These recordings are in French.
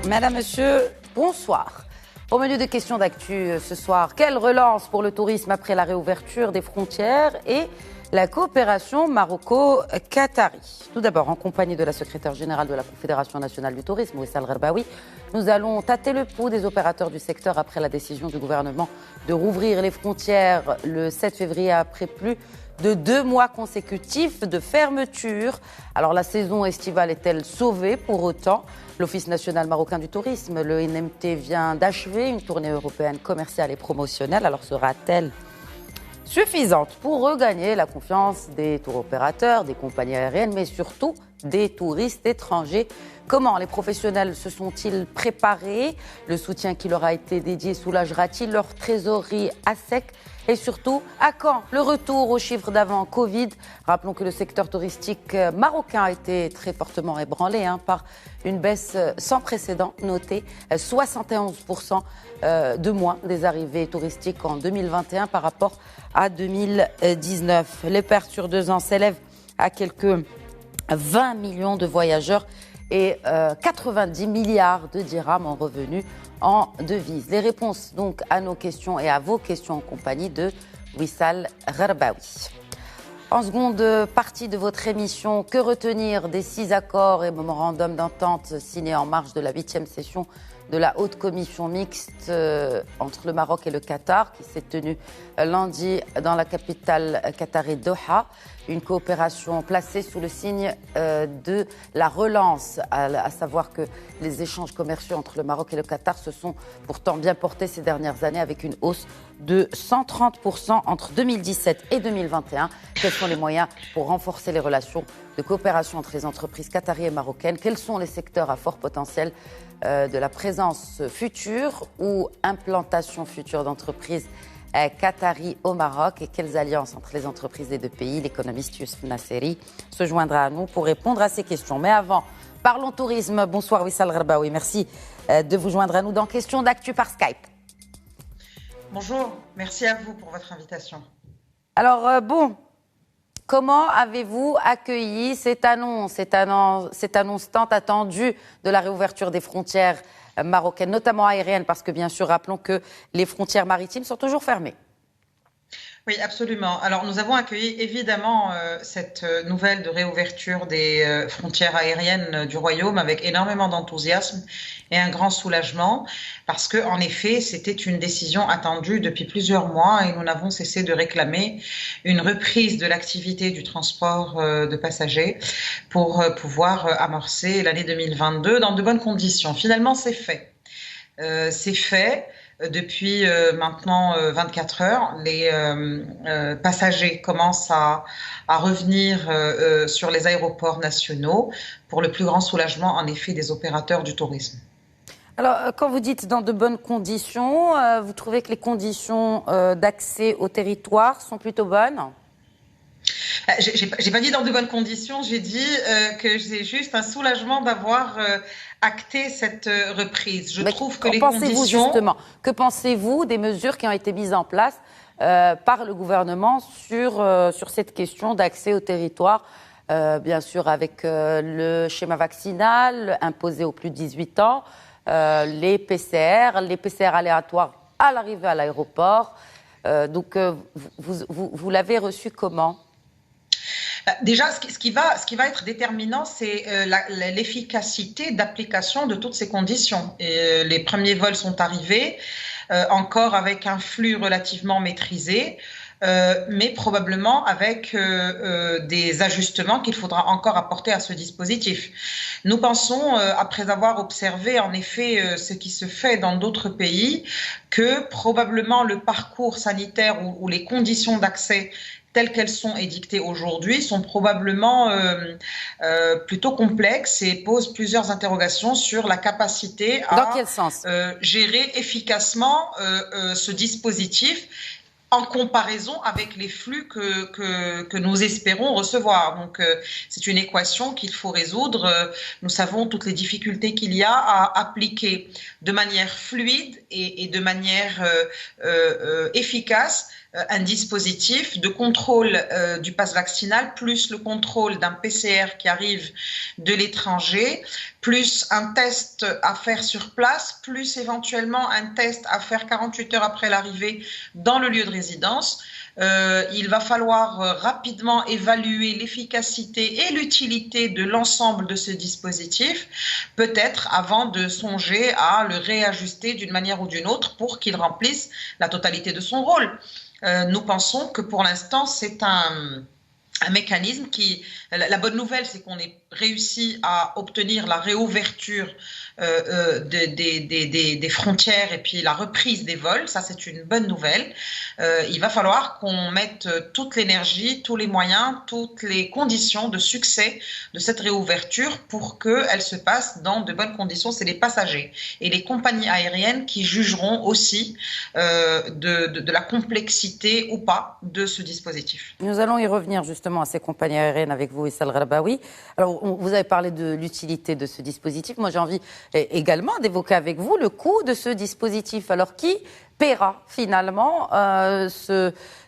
Madame, Monsieur, bonsoir. Au menu des questions d'actu ce soir, quelle relance pour le tourisme après la réouverture des frontières et la coopération maroco-qatari. Tout d'abord, en compagnie de la secrétaire générale de la Confédération nationale du tourisme, Wissal Gherbaoui, nous allons tâter le pouls des opérateurs du secteur après la décision du gouvernement de rouvrir les frontières le 7 février après plus de 2 mois consécutifs de fermeture. Alors la saison estivale est-elle sauvée pour autant? L'Office national marocain du tourisme, le NMT, vient d'achever une tournée européenne commerciale et promotionnelle. Alors sera-t-elle suffisante pour regagner la confiance des tour opérateurs, des compagnies aériennes, mais surtout des touristes étrangers? Comment les professionnels se sont-ils préparés? Le soutien qui leur a été dédié soulagera-t-il leur trésorerie à sec? Et surtout, à quand le retour aux chiffres d'avant Covid? Rappelons que le secteur touristique marocain a été très fortement ébranlé par une baisse sans précédent, notée 71% de moins des arrivées touristiques en 2021 par rapport à 2019. Les pertes sur 2 ans s'élèvent à quelques 20 millions de voyageurs et 90 milliards de dirhams en revenus en devises. Les réponses donc à nos questions et à vos questions en compagnie de Wissal Gherbaoui. En seconde partie de votre émission, que retenir des 6 accords et mémorandums d'entente signés en marge de la 8e session de la haute commission mixte entre le Maroc et le Qatar qui s'est tenue lundi dans la capitale qatari Doha. Une coopération placée sous le signe de la relance, à savoir que les échanges commerciaux entre le Maroc et le Qatar se sont pourtant bien portés ces dernières années avec une hausse de 130% entre 2017 et 2021. Quels sont les moyens pour renforcer les relations de coopération entre les entreprises qatariennes et marocaines? Quels sont les secteurs à fort potentiel de la présence future ou implantation future d'entreprises qatari au Maroc, et quelles alliances entre les entreprises des 2 pays? L'économiste Youssef Nasseri se joindra à nous pour répondre à ces questions. Mais avant, parlons tourisme. Bonsoir Wissal Gherbaoui, merci de vous joindre à nous dans Questions d'actu par Skype. Bonjour, merci à vous pour votre invitation. Alors comment avez-vous accueilli cette annonce tant attendue de la réouverture des frontières marocaines, notamment aériennes, parce que bien sûr, rappelons que les frontières maritimes sont toujours fermées? Oui, absolument. Alors, nous avons accueilli évidemment cette nouvelle de réouverture des frontières aériennes du Royaume avec énormément d'enthousiasme et un grand soulagement, parce que, en effet, c'était une décision attendue depuis plusieurs mois et nous n'avons cessé de réclamer une reprise de l'activité du transport de passagers pour pouvoir amorcer l'année 2022 dans de bonnes conditions. Finalement, c'est fait. C'est fait. Depuis maintenant 24 heures, les passagers commencent à revenir sur les aéroports nationaux pour le plus grand soulagement, en effet, des opérateurs du tourisme. Alors, quand vous dites dans de bonnes conditions, vous trouvez que les conditions d'accès au territoire sont plutôt bonnes? J'ai pas dit dans de bonnes conditions, j'ai dit que c'est juste un soulagement d'avoir acté cette reprise. Je trouve que les conditions... Justement, que pensez-vous des mesures qui ont été mises en place par le gouvernement sur cette question d'accès au territoire, bien sûr avec le schéma vaccinal imposé aux plus de 18 ans, les PCR aléatoires à l'arrivée à l'aéroport. Donc, vous l'avez reçu comment ? Déjà, ce qui va être déterminant, c'est l'efficacité d'application de toutes ces conditions. Et, les premiers vols sont arrivés, encore avec un flux relativement maîtrisé, mais probablement avec des ajustements qu'il faudra encore apporter à ce dispositif. Nous pensons, après avoir observé en effet ce qui se fait dans d'autres pays, que probablement le parcours sanitaire ou les conditions d'accès telles qu'elles sont édictées aujourd'hui sont probablement plutôt complexes et posent plusieurs interrogations sur la capacité à gérer efficacement ce dispositif en comparaison avec les flux que nous espérons recevoir. Donc, c'est une équation qu'il faut résoudre. Nous savons toutes les difficultés qu'il y a à appliquer de manière fluide et de manière efficace un dispositif de contrôle du pass vaccinal, plus le contrôle d'un PCR qui arrive de l'étranger, plus un test à faire sur place, plus éventuellement un test à faire 48 heures après l'arrivée dans le lieu de résidence. Il va falloir rapidement évaluer l'efficacité et l'utilité de l'ensemble de ce dispositif, peut-être avant de songer à le réajuster d'une manière ou d'une autre pour qu'il remplisse la totalité de son rôle. Nous pensons que pour l'instant, c'est un mécanisme qui… La bonne nouvelle, c'est qu'on ait réussi à obtenir la réouverture des frontières et puis la reprise des vols. Ça, c'est une bonne nouvelle. Il va falloir qu'on mette toute l'énergie, tous les moyens, toutes les conditions de succès de cette réouverture pour qu'elle se passe dans de bonnes conditions. C'est les passagers et les compagnies aériennes qui jugeront aussi de la complexité ou pas de ce dispositif. Nous allons y revenir justement à ces compagnies aériennes avec vous, Issa El-Rabaoui. Alors, vous avez parlé de l'utilité de ce dispositif. Moi, j'ai envie également d'évoquer avec vous le coût de ce dispositif. Alors, qui paiera finalement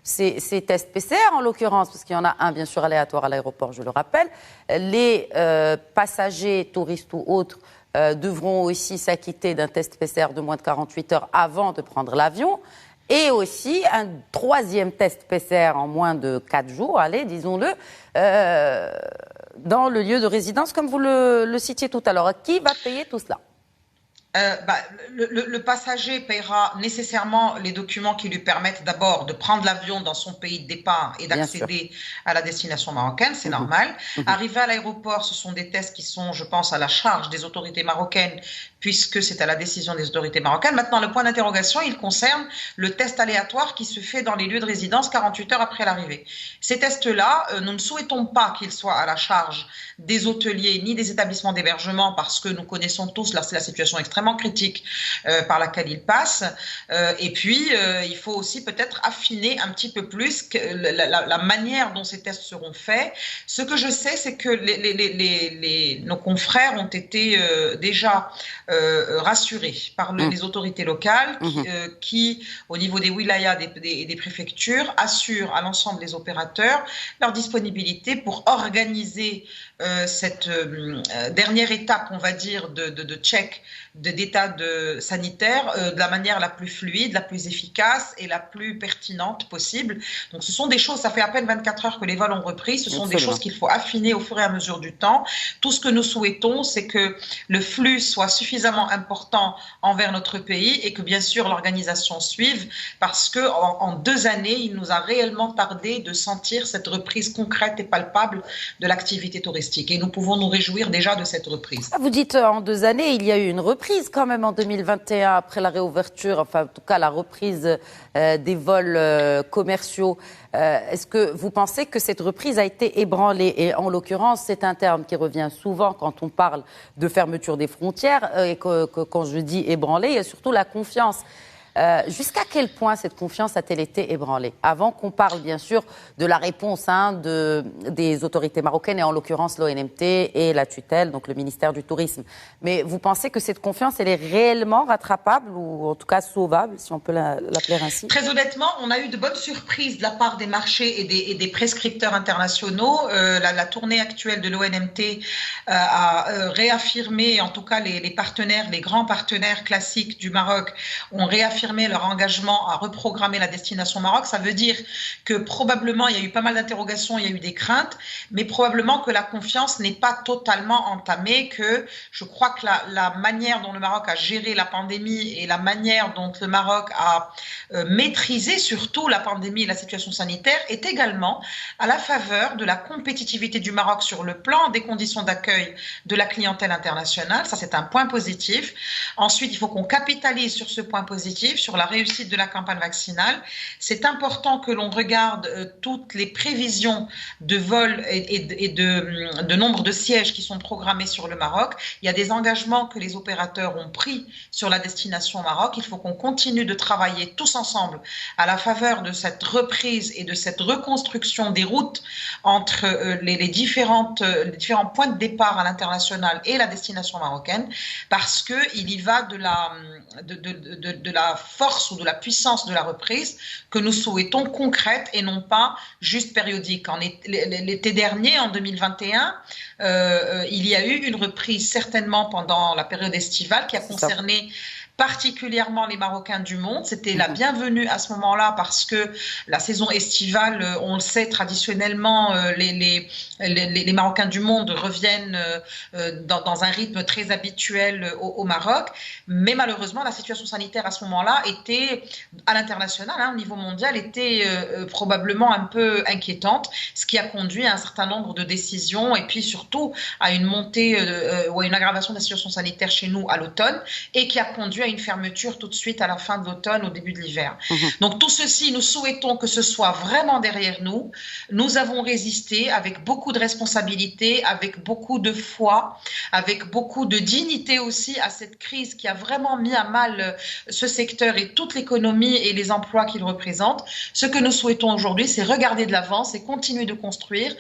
ces tests PCR, en l'occurrence, parce qu'il y en a un, bien sûr, aléatoire à l'aéroport, je le rappelle. Les passagers, touristes ou autres, devront aussi s'acquitter d'un test PCR de moins de 48 heures avant de prendre l'avion. Et aussi un troisième test PCR en moins de 4 jours, allez, disons-le, dans le lieu de résidence, comme vous le citiez tout à l'heure. Qui va payer tout cela ? Le passager paiera nécessairement les documents qui lui permettent d'abord de prendre l'avion dans son pays de départ et d'accéder à la destination marocaine, c'est normal. Arrivé à l'aéroport, ce sont des tests qui sont, je pense, à la charge des autorités marocaines, puisque c'est à la décision des autorités marocaines. Maintenant, le point d'interrogation, il concerne le test aléatoire qui se fait dans les lieux de résidence 48 heures après l'arrivée. Ces tests-là, nous ne souhaitons pas qu'ils soient à la charge des hôteliers ni des établissements d'hébergement, parce que nous connaissons tous la situation extrêmement critique par laquelle ils passent. Et puis, il faut aussi peut-être affiner un petit peu plus la manière dont ces tests seront faits. Ce que je sais, c'est que nos confrères ont été déjà rassurés par les autorités locales qui, au niveau des wilayas et des préfectures, assurent à l'ensemble des opérateurs leur disponibilité pour organiser cette dernière étape, on va dire, de check d'état sanitaire de la manière la plus fluide, la plus efficace et la plus pertinente possible. Donc ce sont des choses, ça fait à peine 24 heures que les vols ont repris, ce sont des choses qu'il faut affiner au fur et à mesure du temps. Tout ce que nous souhaitons, c'est que le flux soit suffisamment important envers notre pays et que bien sûr l'organisation suive, parce que en 2 années, il nous a réellement tardé de sentir cette reprise concrète et palpable de l'activité touristique. Et nous pouvons nous réjouir déjà de cette reprise. Vous dites en 2 années, il y a eu une reprise quand même en 2021 après la réouverture, enfin en tout cas la reprise des vols commerciaux. Est-ce que vous pensez que cette reprise a été ébranlée ? Et en l'occurrence, c'est un terme qui revient souvent quand on parle de fermeture des frontières et que quand je dis ébranlée, il y a surtout la confiance. Jusqu'à quel point cette confiance a-t-elle été ébranlée ? Avant qu'on parle bien sûr de la réponse des autorités marocaines et en l'occurrence l'ONMT et la tutelle, donc le ministère du Tourisme. Mais vous pensez que cette confiance, elle est réellement rattrapable ou en tout cas sauvable, si on peut l'appeler ainsi ? Très honnêtement, on a eu de bonnes surprises de la part des marchés et des prescripteurs internationaux. La tournée actuelle de l'ONMT a réaffirmé, en tout cas les partenaires, les grands partenaires classiques du Maroc ont réaffirmé leur engagement à reprogrammer la destination Maroc. Ça veut dire que probablement, il y a eu pas mal d'interrogations, il y a eu des craintes, mais probablement que la confiance n'est pas totalement entamée, que je crois que la manière dont le Maroc a géré la pandémie et la manière dont le Maroc a maîtrisé surtout la pandémie et la situation sanitaire est également à la faveur de la compétitivité du Maroc sur le plan des conditions d'accueil de la clientèle internationale. Ça, c'est un point positif. Ensuite, il faut qu'on capitalise sur ce point positif, sur la réussite de la campagne vaccinale. C'est important que l'on regarde toutes les prévisions de vol et de nombre de sièges qui sont programmés sur le Maroc. Il y a des engagements que les opérateurs ont pris sur la destination Maroc. Il faut qu'on continue de travailler tous ensemble à la faveur de cette reprise et de cette reconstruction des routes entre les différents points de départ à l'international et la destination marocaine, parce qu'il y va de la force ou de la puissance de la reprise que nous souhaitons concrète et non pas juste périodique. L'été dernier, en 2021, il y a eu une reprise certainement pendant la période estivale qui a concerné particulièrement les Marocains du monde. C'était la bienvenue à ce moment-là parce que la saison estivale, on le sait traditionnellement, les Marocains du monde reviennent dans un rythme très habituel au Maroc. Mais malheureusement, la situation sanitaire à ce moment-là était, à l'international, au niveau mondial, était probablement un peu inquiétante, ce qui a conduit à un certain nombre de décisions et puis surtout à une montée ou à une aggravation de la situation sanitaire chez nous à l'automne et qui a conduit à une fermeture tout de suite à la fin de l'automne, au début de l'hiver. Donc tout ceci, nous souhaitons que ce soit vraiment derrière nous. Nous avons résisté avec beaucoup de responsabilité, avec beaucoup de foi, avec beaucoup de dignité aussi à cette crise qui a vraiment mis à mal ce secteur et toute l'économie et les emplois qu'il représente. Ce que nous souhaitons aujourd'hui, c'est regarder de l'avant, c'est continuer de construire.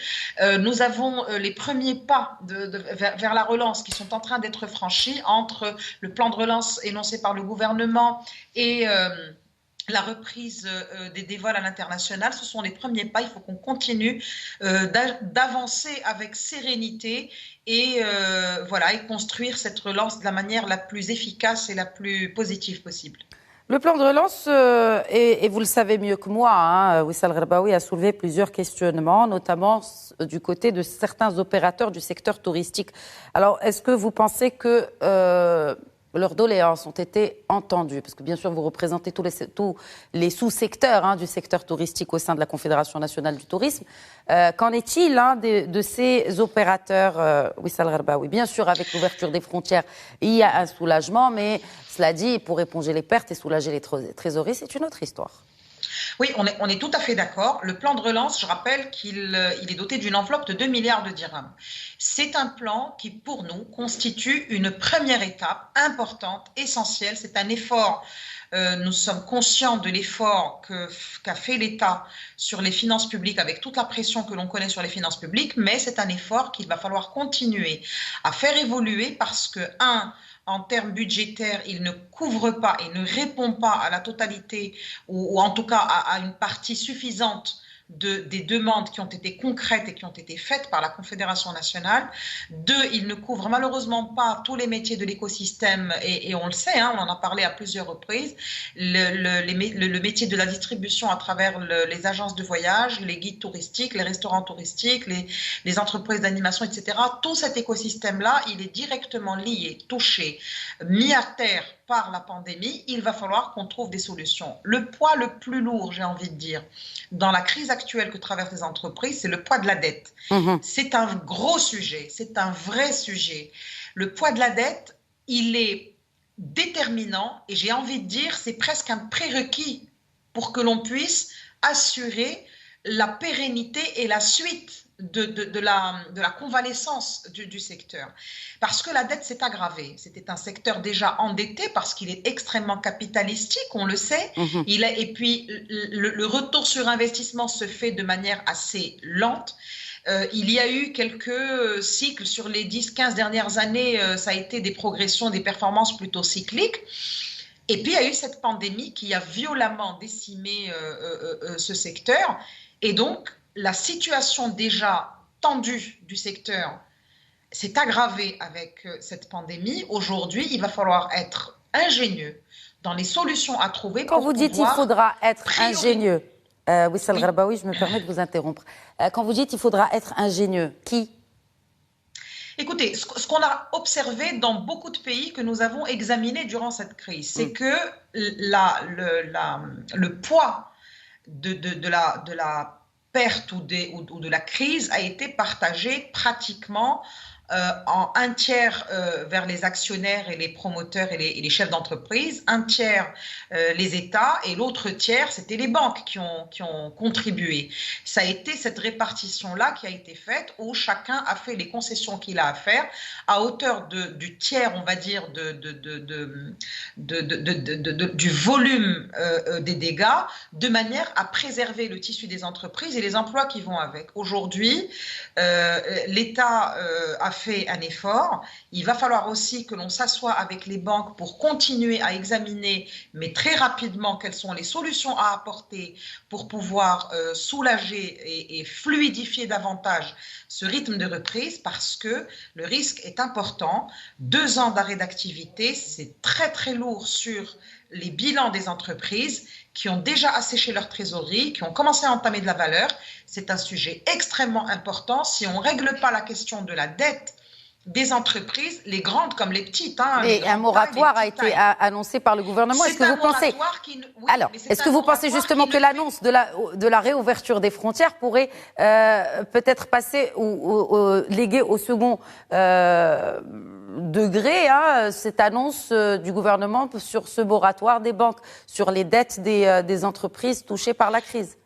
Nous avons les premiers pas vers la relance qui sont en train d'être franchis entre le plan de relance énoncé par le gouvernement et la reprise des vols à l'international. Ce sont les premiers pas. Il faut qu'on continue d'avancer avec sérénité et construire cette relance de la manière la plus efficace et la plus positive possible. Le plan de relance, et vous le savez mieux que moi, Wissal Gherbaoui a soulevé plusieurs questionnements, notamment du côté de certains opérateurs du secteur touristique. Alors, est-ce que vous pensez que leurs doléances ont été entendues? Parce que bien sûr, vous représentez tous les sous-secteurs du secteur touristique au sein de la Confédération nationale du tourisme. Qu'en est-il de ces opérateurs, Wissal Gherbaoui? Bien sûr, avec l'ouverture des frontières, il y a un soulagement, mais cela dit, pour éponger les pertes et soulager les trésoreries, c'est une autre histoire. Oui, on est tout à fait d'accord. Le plan de relance, je rappelle qu'il est doté d'une enveloppe de 2 milliards de dirhams. C'est un plan qui, pour nous, constitue une première étape importante, essentielle. C'est un effort. Nous sommes conscients de l'effort qu'a fait l'État sur les finances publiques, avec toute la pression que l'on connaît sur les finances publiques, mais c'est un effort qu'il va falloir continuer à faire évoluer parce que, en termes budgétaires, il ne couvre pas et ne répond pas à la totalité ou en tout cas à une partie suffisante des demandes qui ont été concrètes et qui ont été faites par la Confédération nationale. 2, il ne couvre malheureusement pas tous les métiers de l'écosystème et on le sait, on en a parlé à plusieurs reprises, le métier de la distribution à travers les agences de voyage, les guides touristiques, les restaurants touristiques, les entreprises d'animation, etc. Tout cet écosystème-là, il est directement lié, touché, mis à terre par la pandémie. Il va falloir qu'on trouve des solutions. Le poids le plus lourd, j'ai envie de dire, dans la crise actuelle que traversent les entreprises, c'est le poids de la dette. C'est un gros sujet, c'est un vrai sujet. Le poids de la dette, il est déterminant et j'ai envie de dire, c'est presque un prérequis pour que l'on puisse assurer la pérennité et la suite de la convalescence du secteur. Parce que la dette s'est aggravée. C'était un secteur déjà endetté parce qu'il est extrêmement capitalistique, on le sait. Et puis, le retour sur investissement se fait de manière assez lente. Il y a eu quelques cycles sur les 10-15 dernières années, ça a été des progressions, des performances plutôt cycliques. Et puis, il y a eu cette pandémie qui a violemment décimé ce secteur. Et donc, la situation déjà tendue du secteur s'est aggravée avec cette pandémie. Aujourd'hui, il va falloir être ingénieux dans les solutions à trouver. Quand vous dites qu'il faudra être ingénieux, Wissal Gherbaoui, je me permets de vous interrompre. Quand vous dites qu'il faudra être ingénieux, qui ? Écoutez, ce qu'on a observé dans beaucoup de pays que nous avons examinés durant cette crise, c'est que le poids de la perte ou de la crise a été partagée pratiquement en un tiers vers les actionnaires et les promoteurs et les chefs d'entreprise, un tiers les États et l'autre tiers, c'était les banques qui ont contribué. Ça a été cette répartition-là qui a été faite où chacun a fait les concessions qu'il a à faire à hauteur du tiers, on va dire, du volume des dégâts, de manière à préserver le tissu des entreprises et les emplois qui vont avec. Aujourd'hui, l'État a fait un effort. Il va falloir aussi que l'on s'assoie avec les banques pour continuer à examiner, mais très rapidement, quelles sont les solutions à apporter pour pouvoir soulager et fluidifier davantage ce rythme de reprise, parce que le risque est important. 2 ans d'arrêt d'activité, c'est très très lourd sur les bilans des entreprises qui ont déjà asséché leur trésorerie, qui ont commencé à entamer de la valeur. C'est un sujet extrêmement important. Si on ne règle pas la question de la dette des entreprises, les grandes comme les petites. Et un moratoire a été annoncé par le gouvernement. Est-ce que vous pensez... Alors, est-ce que vous pensez justement que l'annonce de la réouverture des frontières pourrait peut-être passer ou léguer au second degré cette annonce du gouvernement sur ce moratoire des banques, sur les dettes des entreprises touchées par la crise?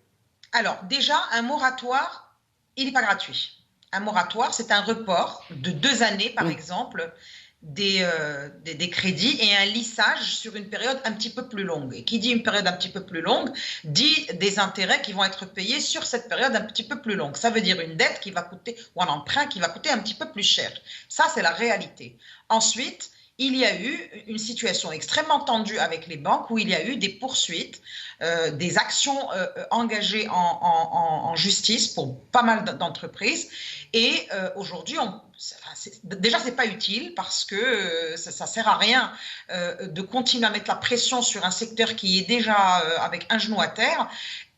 Alors, déjà, un moratoire, il n'est pas gratuit. Un moratoire, c'est un report de 2 années, par exemple, des crédits et un lissage sur une période un petit peu plus longue. Et qui dit une période un petit peu plus longue, dit des intérêts qui vont être payés sur cette période un petit peu plus longue. Ça veut dire une dette qui va coûter, ou un emprunt qui va coûter un petit peu plus cher. Ça, c'est la réalité. Ensuite, il y a eu une situation extrêmement tendue avec les banques où il y a eu des poursuites, des actions engagées en justice pour pas mal d'entreprises. Et aujourd'hui, déjà, c'est pas utile parce que ça sert à rien de continuer à mettre la pression sur un secteur qui est déjà avec un genou à terre.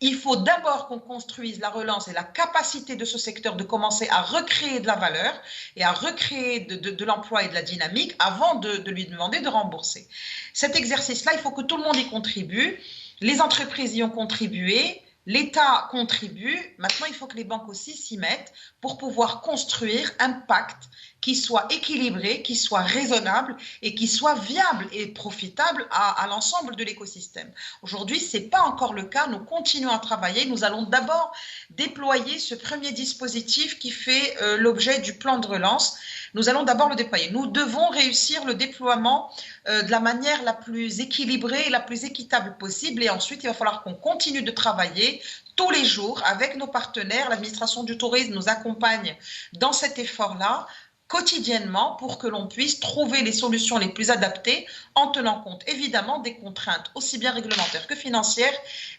Il faut d'abord qu'on construise la relance et la capacité de ce secteur de commencer à recréer de la valeur et à recréer de l'emploi et de la dynamique avant de lui demander de rembourser. Cet exercice-là, il faut que tout le monde y contribue. Les entreprises y ont contribué. L'État contribue. Maintenant, il faut que les banques aussi s'y mettent pour pouvoir construire un pacte qui soit équilibré, qui soit raisonnable et qui soit viable et profitable à l'ensemble de l'écosystème. Aujourd'hui, ce n'est pas encore le cas. Nous continuons à travailler. Nous allons d'abord déployer ce premier dispositif qui fait l'objet du plan de relance. Nous allons d'abord le déployer. Nous devons réussir le déploiement de la manière la plus équilibrée et la plus équitable possible. Et ensuite, il va falloir qu'on continue de travailler tous les jours avec nos partenaires. L'administration du tourisme nous accompagne dans cet effort-là quotidiennement pour que l'on puisse trouver les solutions les plus adaptées en tenant compte évidemment des contraintes aussi bien réglementaires que financières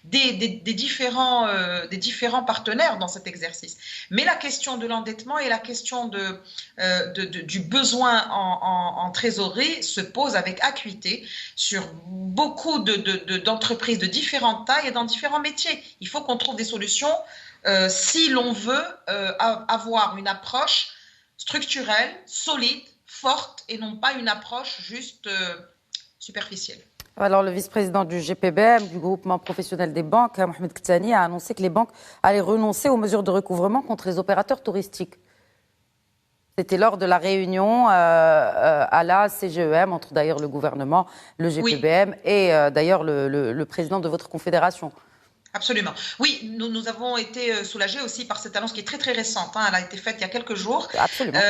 des différents partenaires dans cet exercice. Mais la question de l'endettement et la question du besoin en trésorerie se pose avec acuité sur beaucoup d'entreprises de différentes tailles et dans différents métiers. Il faut qu'on trouve des solutions si l'on veut avoir une approche structurelle, solide, forte et non pas une approche juste superficielle. Alors, le vice-président du GPBM, du groupement professionnel des banques, Mohamed Ktani, a annoncé que les banques allaient renoncer aux mesures de recouvrement contre les opérateurs touristiques. C'était lors de la réunion à la CGEM, entre d'ailleurs le gouvernement, le GPBM et d'ailleurs le président de votre confédération. Absolument. Oui, nous avons été soulagés aussi par cette annonce qui est très très récente. Elle a été faite il y a quelques jours. Absolument.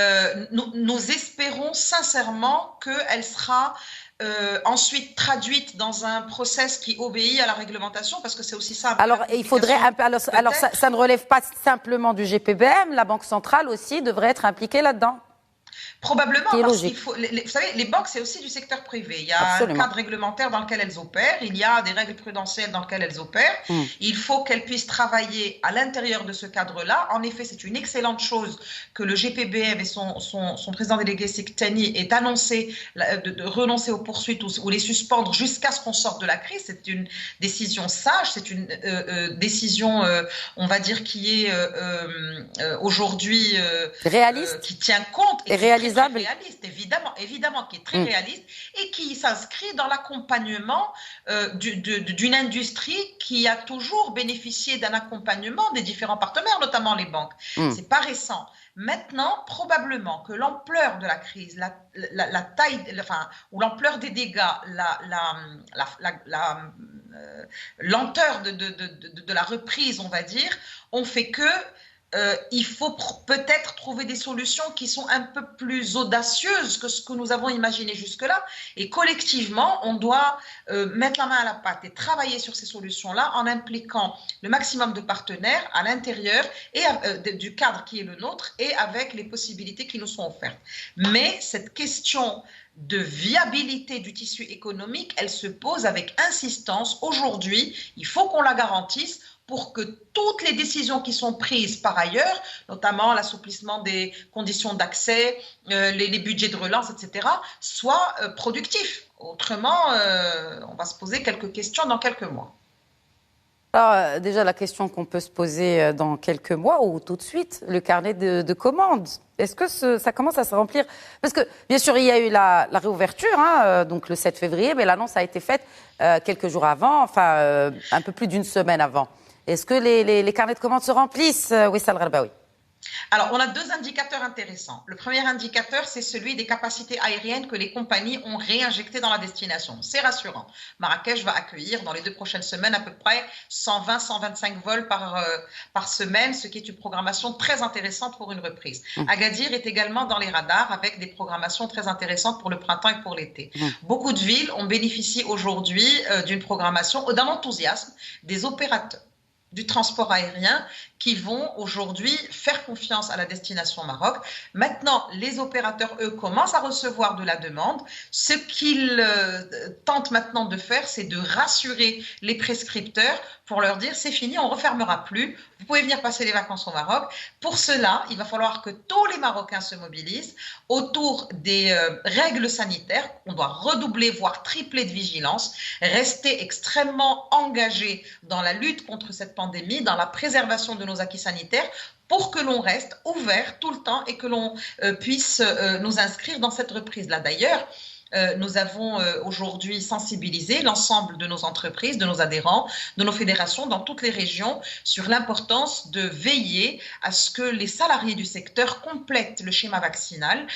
Nous espérons sincèrement qu'elle sera ensuite traduite dans un process qui obéit à la réglementation, parce que c'est aussi ça. Alors, il faudrait alors ça ne relève pas simplement du GPBM. La Banque centrale aussi devrait être impliquée là-dedans. Probablement, parce qu'il faut. Vous savez, les banques, c'est aussi du secteur privé. Il y a un cadre réglementaire dans lequel elles opèrent, il y a des règles prudentielles dans lesquelles elles opèrent. Il faut qu'elles puissent travailler à l'intérieur de ce cadre-là. En effet, c'est une excellente chose que le GPBM et son président délégué Ktani aient annoncé de renoncer aux poursuites ou les suspendre jusqu'à ce qu'on sorte de la crise. C'est une décision sage, c'est une décision, on va dire, qui est aujourd'hui réaliste, qui tient compte et réalisable. Réaliste, évidemment, qui est très réaliste et qui s'inscrit dans l'accompagnement d'une industrie qui a toujours bénéficié d'un accompagnement des différents partenaires, notamment les banques. C'est pas récent. Maintenant, probablement que l'ampleur de la crise, la taille, ou l'ampleur des dégâts, la lenteur de la reprise, on va dire, ont fait que il faut peut-être trouver des solutions qui sont un peu plus audacieuses que ce que nous avons imaginé jusque-là. Et collectivement, on doit mettre la main à la pâte et travailler sur ces solutions-là en impliquant le maximum de partenaires à l'intérieur du cadre qui est le nôtre et avec les possibilités qui nous sont offertes. Mais cette question de viabilité du tissu économique, elle se pose avec insistance. Aujourd'hui, il faut qu'on la garantisse pour que toutes les décisions qui sont prises par ailleurs, notamment l'assouplissement des conditions d'accès, les budgets de relance, etc., soient productifs. Autrement, on va se poser quelques questions dans quelques mois. Alors, déjà, la question qu'on peut se poser dans quelques mois ou tout de suite, le carnet de commandes. Est-ce que ça commence à se remplir? Parce que, bien sûr, il y a eu la réouverture, donc le 7 février, mais l'annonce a été faite quelques jours avant, enfin, un peu plus d'une semaine avant. Est-ce que les carnets de commandes se remplissent, Wissal Gharbaoui? Alors, on a deux indicateurs intéressants. Le premier indicateur, c'est celui des capacités aériennes que les compagnies ont réinjectées dans la destination. C'est rassurant. Marrakech va accueillir dans les 2 prochaines semaines à peu près 120-125 vols par semaine, ce qui est une programmation très intéressante pour une reprise. Agadir est également dans les radars avec des programmations très intéressantes pour le printemps et pour l'été. Beaucoup de villes ont bénéficié aujourd'hui d'une programmation, d'un enthousiasme des opérateurs du transport aérien qui vont aujourd'hui faire confiance à la destination Maroc. Maintenant, les opérateurs, eux, commencent à recevoir de la demande. Ce qu'ils tentent maintenant de faire, c'est de rassurer les prescripteurs pour leur dire c'est fini, on ne refermera plus, vous pouvez venir passer les vacances au Maroc. Pour cela, il va falloir que tous les Marocains se mobilisent autour des règles sanitaires. On doit redoubler, voire tripler de vigilance, rester extrêmement engagés dans la lutte contre cette pandémie, dans la préservation de nos acquis sanitaires, pour que l'on reste ouvert tout le temps et que l'on puisse nous inscrire dans cette reprise-là. D'ailleurs, nous avons aujourd'hui sensibilisé l'ensemble de nos entreprises, de nos adhérents, de nos fédérations dans toutes les régions sur l'importance de veiller à ce que les salariés du secteur complètent le schéma vaccinal,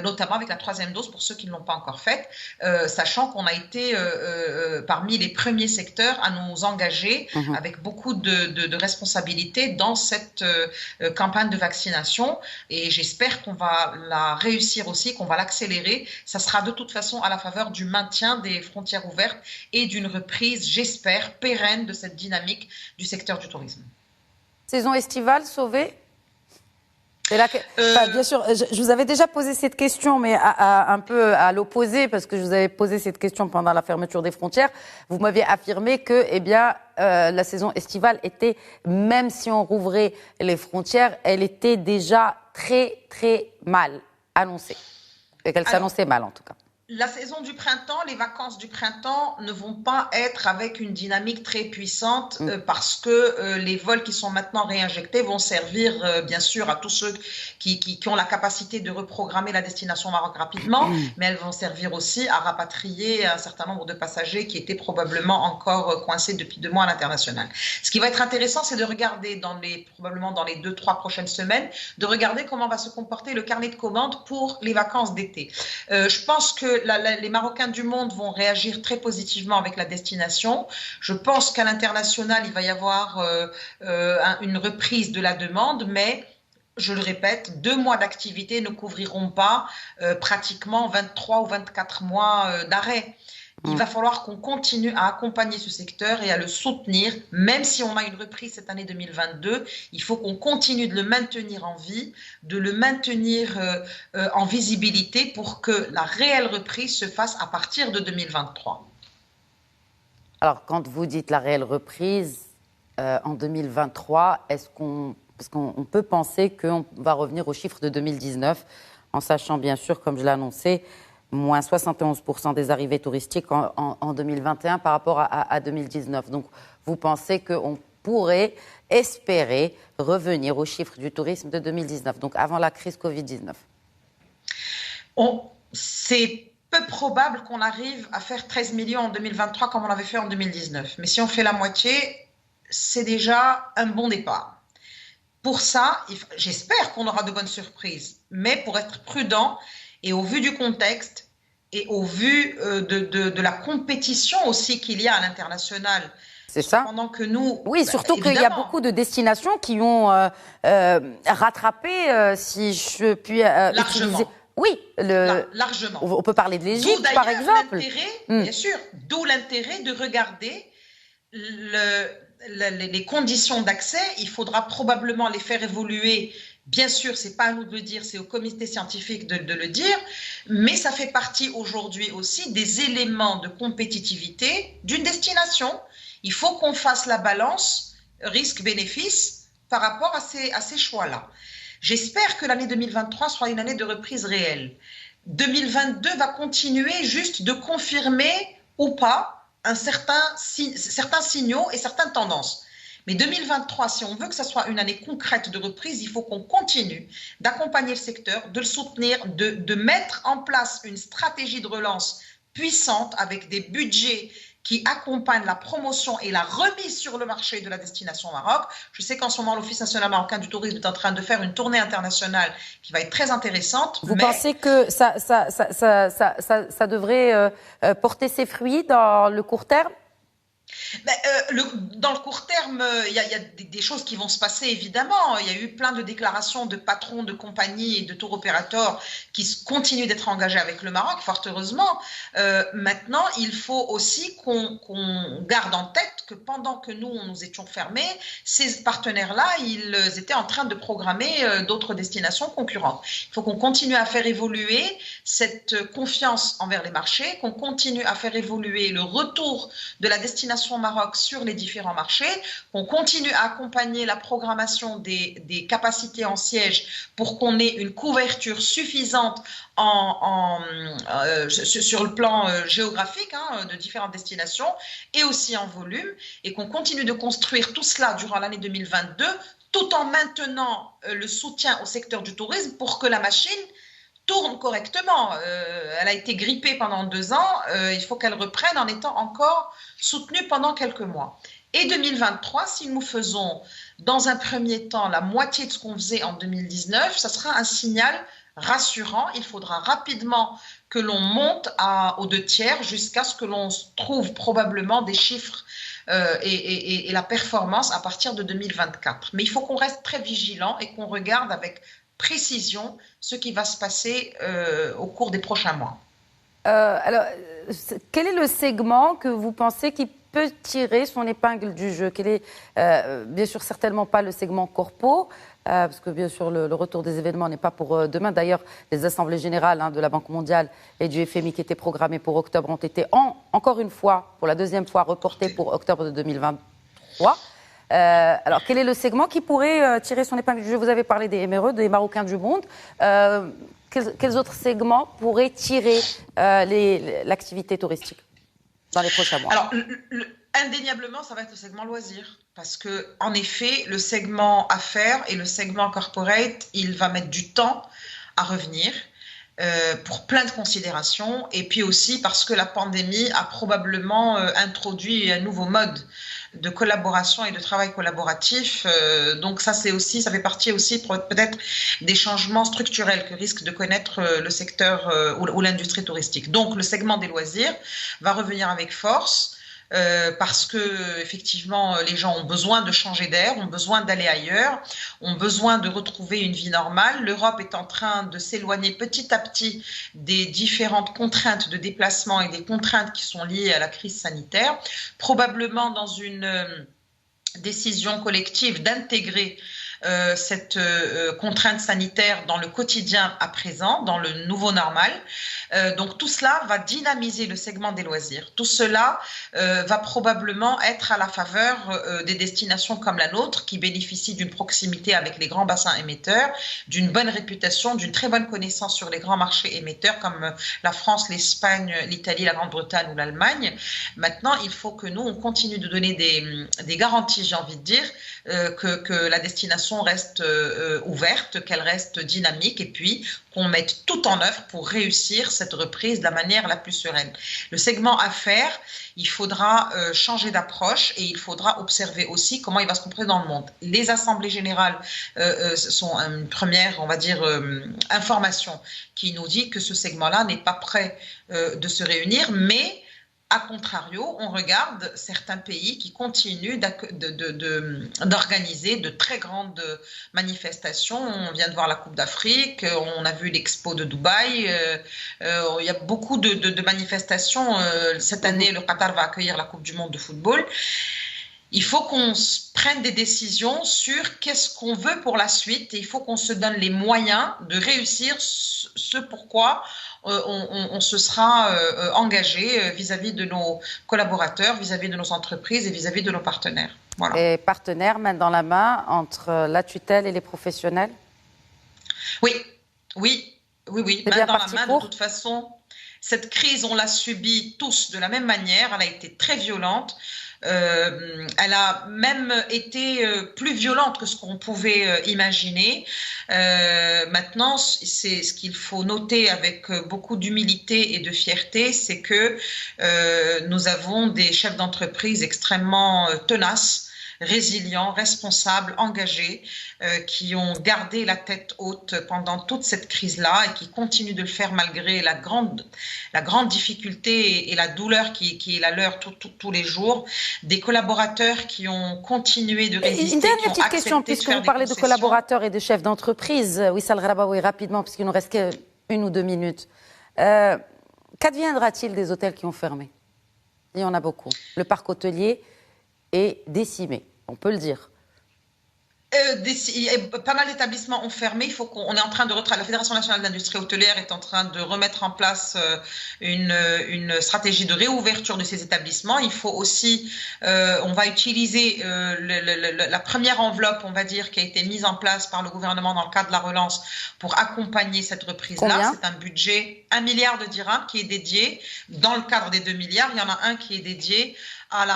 notamment avec la 3e dose pour ceux qui ne l'ont pas encore faite, sachant qu'on a été parmi les premiers secteurs à nous engager avec beaucoup de responsabilités dans cette campagne de vaccination, et j'espère qu'on va la réussir aussi, qu'on va l'accélérer. Ça sera de toute façon à la faveur du maintien des frontières ouvertes et d'une reprise, j'espère, pérenne de cette dynamique du secteur du tourisme. Saison estivale sauvée? Bien sûr, je vous avais déjà posé cette question, mais un peu à l'opposé, parce que je vous avais posé cette question pendant la fermeture des frontières. Vous m'aviez affirmé que, la saison estivale était, même si on rouvrait les frontières, elle était déjà très, très mal annoncée. Et qu'elle s'annonçait mal, en tout cas. La saison du printemps, les vacances du printemps ne vont pas être avec une dynamique très puissante parce que les vols qui sont maintenant réinjectés vont servir bien sûr à tous ceux qui ont la capacité de reprogrammer la destination Maroc rapidement, mais elles vont servir aussi à rapatrier un certain nombre de passagers qui étaient probablement encore coincés depuis 2 mois à l'international. Ce qui va être intéressant, c'est de regarder probablement dans les 2-3 prochaines semaines, de regarder comment va se comporter le carnet de commandes pour les vacances d'été. Je pense que les Marocains du monde vont réagir très positivement avec la destination. Je pense qu'à l'international, il va y avoir une reprise de la demande, mais je le répète, 2 mois d'activité ne couvriront pas pratiquement 23 ou 24 mois d'arrêt. Il va falloir qu'on continue à accompagner ce secteur et à le soutenir, même si on a une reprise cette année 2022. Il faut qu'on continue de le maintenir en vie, de le maintenir en visibilité pour que la réelle reprise se fasse à partir de 2023. Alors, quand vous dites la réelle reprise en 2023, parce qu'on peut penser qu'on va revenir aux chiffres de 2019, en sachant bien sûr, comme je l'ai annoncé, moins 71% des arrivées touristiques en 2021 par rapport à 2019. Donc, vous pensez qu'on pourrait espérer revenir aux chiffres du tourisme de 2019, donc avant la crise Covid-19? C'est peu probable qu'on arrive à faire 13 millions en 2023 comme on l'avait fait en 2019. Mais si on fait la moitié, c'est déjà un bon départ. Pour ça, j'espère qu'on aura de bonnes surprises. Mais pour être prudent, et au vu du contexte et au vu de la compétition aussi qu'il y a à l'international C'est ça. Pendant que nous... Oui, surtout qu'il y a beaucoup de destinations qui ont rattrapé, si je puis utiliser... Oui, largement. On peut parler de l'Égypte, par exemple. Bien sûr, d'où l'intérêt de regarder les conditions d'accès. Il faudra probablement les faire évoluer. Bien sûr, c'est pas à nous de le dire, c'est au comité scientifique de le dire, mais ça fait partie aujourd'hui aussi des éléments de compétitivité d'une destination. Il faut qu'on fasse la balance risque-bénéfice par rapport à ces choix-là. J'espère que l'année 2023 sera une année de reprise réelle. 2022 va continuer juste de confirmer ou pas certains signaux et certaines tendances. Mais 2023, si on veut que ça soit une année concrète de reprise, il faut qu'on continue d'accompagner le secteur, de le soutenir, de mettre en place une stratégie de relance puissante avec des budgets qui accompagnent la promotion et la remise sur le marché de la destination Maroc. Je sais qu'en ce moment, l'Office national marocain du tourisme est en train de faire une tournée internationale qui va être très intéressante. Vous pensez que ça devrait porter ses fruits dans le court terme ? Dans le court terme, il y a des choses qui vont se passer, évidemment. Il y a eu plein de déclarations de patrons de compagnies et de tour opérateurs qui continuent d'être engagés avec le Maroc, fort heureusement. Maintenant, il faut aussi qu'on garde en tête que pendant que nous étions fermés, ces partenaires-là, ils étaient en train de programmer d'autres destinations concurrentes. Il faut qu'on continue à faire évoluer cette confiance envers les marchés, qu'on continue à faire évoluer le retour de la destination Maroc sur les différents marchés, qu'on continue à accompagner la programmation des capacités en siège pour qu'on ait une couverture suffisante sur le plan géographique de différentes destinations et aussi en volume, et qu'on continue de construire tout cela durant l'année 2022 tout en maintenant le soutien au secteur du tourisme pour que la machine tourne correctement. Elle a été grippée pendant 2 ans, il faut qu'elle reprenne en étant encore soutenue pendant quelques mois. Et 2023, si nous faisons dans un premier temps la moitié de ce qu'on faisait en 2019, ça sera un signal rassurant. Il faudra rapidement que l'on monte aux 2/3 jusqu'à ce que l'on trouve probablement des chiffres et la performance à partir de 2024. Mais il faut qu'on reste très vigilant et qu'on regarde avec précision ce qui va se passer au cours des prochains mois. Alors, quel est le segment que vous pensez qui peut tirer son épingle du jeu? Quel est, bien sûr, certainement pas le segment corpo, parce que bien sûr le retour des événements n'est pas pour demain. D'ailleurs, les assemblées générales de la Banque mondiale et du FMI qui étaient programmées pour octobre ont été encore une fois, pour la deuxième fois, reportées pour octobre de 2023. Alors, quel est le segment qui pourrait tirer son épingle du jeu? Vous avez parlé des MRE, des Marocains du monde. Quels autres segments pourraient tirer l'activité touristique dans les prochains mois? Alors, indéniablement, ça va être le segment loisirs. Parce que, en effet, le segment affaires et le segment corporate, il va mettre du temps à revenir pour plein de considérations. Et puis aussi parce que la pandémie a probablement introduit un nouveau mode de collaboration et de travail collaboratif. Donc ça fait partie aussi peut-être des changements structurels que risque de connaître le secteur ou l'industrie touristique. Donc le segment des loisirs va revenir avec force. Parce que effectivement les gens ont besoin de changer d'air, ont besoin d'aller ailleurs, ont besoin de retrouver une vie normale. L'Europe est en train de s'éloigner petit à petit des différentes contraintes de déplacement et des contraintes qui sont liées à la crise sanitaire, probablement dans une décision collective d'intégrer cette contrainte sanitaire dans le quotidien à présent, dans le nouveau normal. Donc tout cela va dynamiser le segment des loisirs. Tout cela va probablement être à la faveur des destinations comme la nôtre, qui bénéficient d'une proximité avec les grands bassins émetteurs, d'une bonne réputation, d'une très bonne connaissance sur les grands marchés émetteurs comme la France, l'Espagne, l'Italie, la Grande-Bretagne ou l'Allemagne. Maintenant, il faut que nous, on continue de donner des garanties, j'ai envie de dire, que la destination reste ouverte, qu'elle reste dynamique et puis qu'on mette tout en œuvre pour réussir cette reprise de la manière la plus sereine. Le segment affaires, il faudra changer d'approche et il faudra observer aussi comment il va se comporter dans le monde. Les assemblées générales sont une première, on va dire, information qui nous dit que ce segment-là n'est pas prêt de se réunir, mais A contrario, on regarde certains pays qui continuent d'organiser de très grandes manifestations. On vient de voir la Coupe d'Afrique, on a vu l'Expo de Dubaï. Il y a beaucoup de manifestations. Cette année, le Qatar va accueillir la Coupe du monde de football. Il faut qu'on prenne des décisions sur qu'est-ce qu'on veut pour la suite et il faut qu'on se donne les moyens de réussir ce pourquoi on se sera engagé vis-à-vis de nos collaborateurs, vis-à-vis de nos entreprises et vis-à-vis de nos partenaires. Voilà. Et partenaires, main dans la main, entre la tutelle et les professionnels? Oui, main dans la main. De toute façon, cette crise, on l'a subie tous de la même manière. Elle a été très violente. Elle a même été plus violente que ce qu'on pouvait imaginer. Maintenant, c'est ce qu'il faut noter avec beaucoup d'humilité et de fierté, c'est que nous avons des chefs d'entreprise extrêmement tenaces, résilients, responsables, engagés, qui ont gardé la tête haute pendant toute cette crise-là et qui continuent de le faire malgré la grande difficulté et la douleur qui est la leur tous les jours. Des collaborateurs qui ont continué de résister. Une dernière petite question, puisque vous parlez de collaborateurs et de chefs d'entreprise. Wissal Gharbaoui, rapidement, puisqu'il nous reste qu'une ou 2 minutes. Qu'adviendra-t-il des hôtels qui ont fermé? Il y en a beaucoup. Le parc hôtelier est décimé, on peut le dire. Pas mal d'établissements ont fermé. On est en train la Fédération nationale d'industrie hôtelière est en train de remettre en place une stratégie de réouverture de ces établissements. Il faut aussi, on va utiliser la première enveloppe, on va dire, qui a été mise en place par le gouvernement dans le cadre de la relance pour accompagner cette reprise-là. C'est un budget 1 milliard de dirhams qui est dédié dans le cadre des 2 milliards. Il y en a un qui est dédié à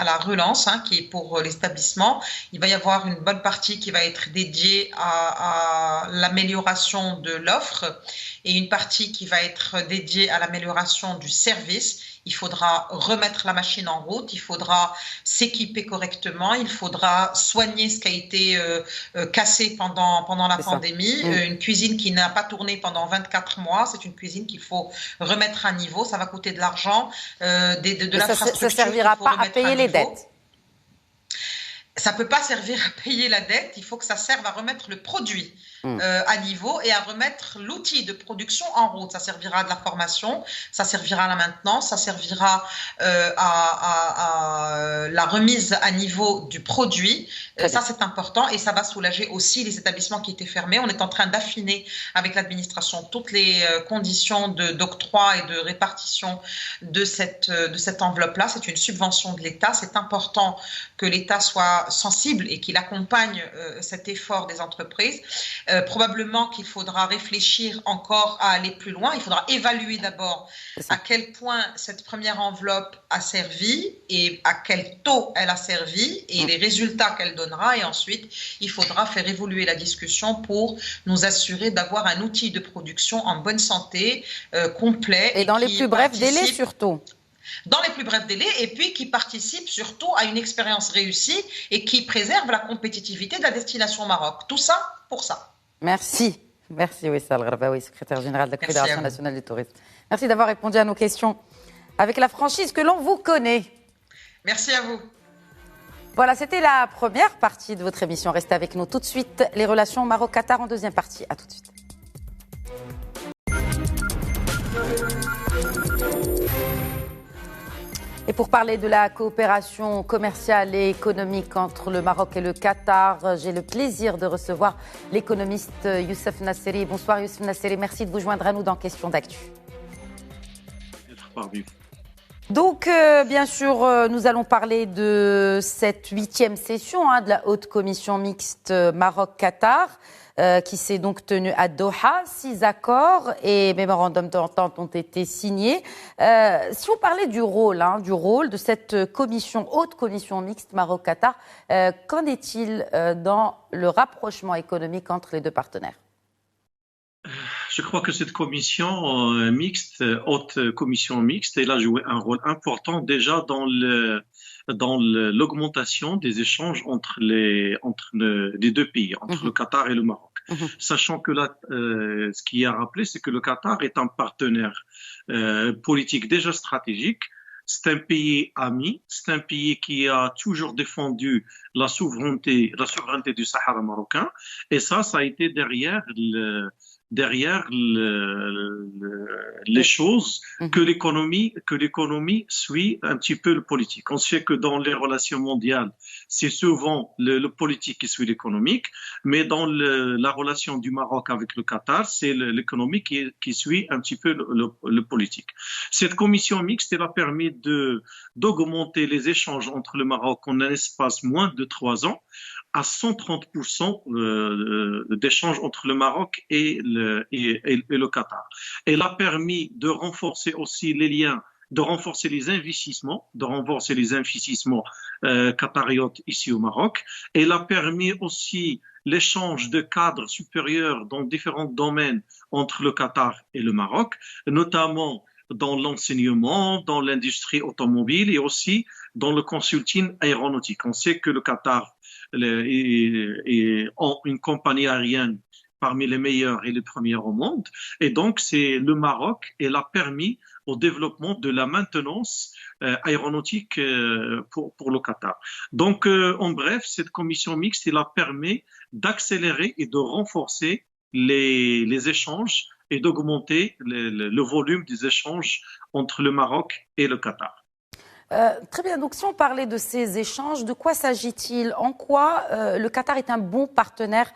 la relance, qui est pour l'établissement. Il va y avoir une bonne partie qui va être dédiée à l'amélioration de l'offre et une partie qui va être dédiée à l'amélioration du service. Il faudra remettre la machine en route, il faudra s'équiper correctement, il faudra soigner ce qui a été cassé pendant la pandémie. Une cuisine qui n'a pas tourné pendant 24 mois, c'est une cuisine qu'il faut remettre à niveau. Ça va coûter de l'argent, de l'infrastructure. Ça ne servira pas à payer les dettes. Ça ne peut pas servir à payer la dette, il faut que ça serve à remettre le produit à niveau et à remettre l'outil de production en route. Ça servira à de la formation, ça servira à la maintenance, ça servira à la remise à niveau du produit. Ça, c'est important et ça va soulager aussi les établissements qui étaient fermés. On est en train d'affiner avec l'administration toutes les conditions d'octroi et de répartition de cette enveloppe-là. C'est une subvention de l'État. C'est important que l'État soit sensible et qu'il accompagne cet effort des entreprises. Probablement qu'il faudra réfléchir encore à aller plus loin. Il faudra évaluer d'abord à quel point cette première enveloppe a servi et à quel taux elle a servi et les résultats qu'elle donnera. Et ensuite, il faudra faire évoluer la discussion pour nous assurer d'avoir un outil de production en bonne santé, complet. Et dans les plus brefs délais surtout. Dans les plus brefs délais et puis qui participe surtout à une expérience réussie et qui préserve la compétitivité de la destination Maroc. Tout ça pour ça. Merci Wissal Gharbaoui, secrétaire général de la Fédération nationale du tourisme. Merci d'avoir répondu à nos questions avec la franchise que l'on vous connaît. Merci à vous. Voilà, c'était la première partie de votre émission. Restez avec nous tout de suite. Les relations Maroc-Qatar en deuxième partie. À tout de suite. Et pour parler de la coopération commerciale et économique entre le Maroc et le Qatar, j'ai le plaisir de recevoir l'économiste Youssef Nasseri. Bonsoir Youssef Nasseri, merci de vous joindre à nous dans Question d'actu. Donc, bien sûr, nous allons parler de cette 8e session de la haute commission mixte Maroc-Qatar. Qui s'est donc tenu à Doha. 6 accords et mémorandums d'entente ont été signés. Si vous parlez du rôle de cette haute commission mixte Maroc-Qatar, qu'en est-il dans le rapprochement économique entre les deux partenaires? Je crois que cette commission mixte, haute commission mixte, elle a joué un rôle important déjà dans l'augmentation des échanges entre les deux pays, entre le Qatar et le Maroc. sachant que là, ce qui est à rappeler, c'est que le Qatar est un partenaire politique déjà stratégique. C'est un pays ami, c'est un pays qui a toujours défendu la souveraineté du Sahara marocain, et ça a été derrière les choses que l'économie suit un petit peu le politique. On sait que dans les relations mondiales, c'est souvent le politique qui suit l'économique, mais dans la relation du Maroc avec le Qatar, c'est l'économie qui suit un petit peu le politique. Cette commission mixte, elle a permis d'augmenter les échanges entre le Maroc en un espace moins de 3 ans à 130% d'échanges entre le Maroc et le Qatar. Elle a permis de renforcer aussi les liens, de renforcer les investissements qatariotes ici au Maroc. Elle a permis aussi l'échange de cadres supérieurs dans différents domaines entre le Qatar et le Maroc, notamment dans l'enseignement, dans l'industrie automobile et aussi dans le consulting aéronautique. On sait que le Qatar ont une compagnie aérienne parmi les meilleures et les premières au monde. Et donc, c'est le Maroc, elle a permis au développement de la maintenance aéronautique pour le Qatar. Donc, en bref, cette commission mixte, elle a permis d'accélérer et de renforcer les échanges et d'augmenter le volume des échanges entre le Maroc et le Qatar. Très bien, donc si on parlait de ces échanges, de quoi s'agit-il? En quoi le Qatar est un bon partenaire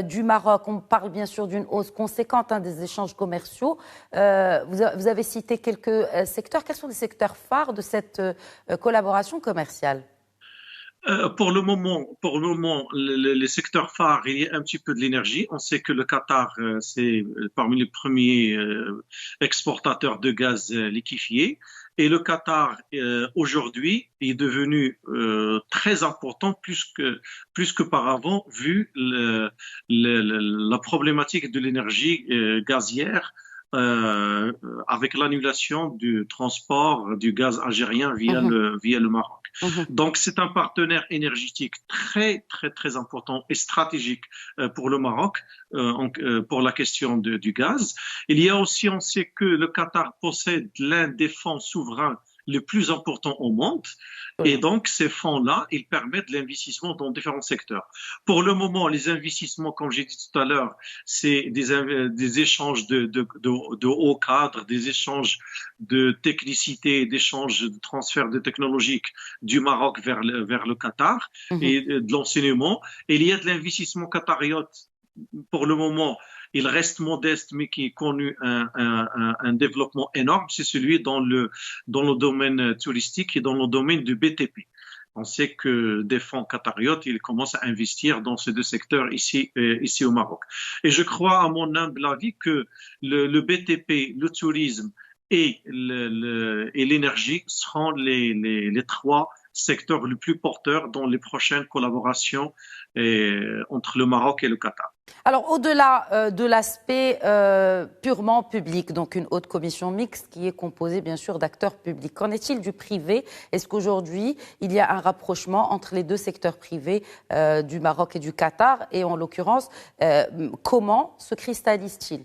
du Maroc? On parle bien sûr d'une hausse conséquente des échanges commerciaux. Vous avez cité quelques secteurs. Quels sont les secteurs phares de cette collaboration commerciale? Pour le moment, les secteurs phares, il y a un petit peu de l'énergie. On sait que le Qatar, c'est parmi les premiers exportateurs de gaz liquéfié. Et le Qatar, aujourd'hui, est devenu très important, plus qu'auparavant, vu la problématique de l'énergie gazière, avec l'annulation du transport du gaz algérien via le Maroc. Donc, c'est un partenaire énergétique très, très, très important et stratégique pour le Maroc, pour la question du gaz. Il y a aussi, on sait que le Qatar possède l'un des fonds souverains les plus importants au monde. Et donc, ces fonds-là, ils permettent l'investissement dans différents secteurs. Pour le moment, les investissements, comme j'ai dit tout à l'heure, c'est des échanges de hauts cadres, des échanges de technicité, d'échanges de transfert de technologiques du Maroc vers le Qatar et de l'enseignement. Et il y a de l'investissement qatariote. Pour le moment, il reste modeste, mais qui a connu un développement énorme. C'est celui dans le domaine touristique et dans le domaine du BTP. On sait que des fonds qatariotes, ils commencent à investir dans ces deux secteurs ici au Maroc. Et je crois, à mon humble avis, que le BTP, le tourisme et l'énergie seront les trois secteurs les plus porteurs dans les prochaines collaborations entre le Maroc et le Qatar. Alors, au-delà de l'aspect purement public, donc une haute commission mixte qui est composée bien sûr d'acteurs publics, qu'en est-il du privé? Est-ce qu'aujourd'hui, il y a un rapprochement entre les deux secteurs privés du Maroc et du Qatar? Et en l'occurrence, comment se cristallise-t-il?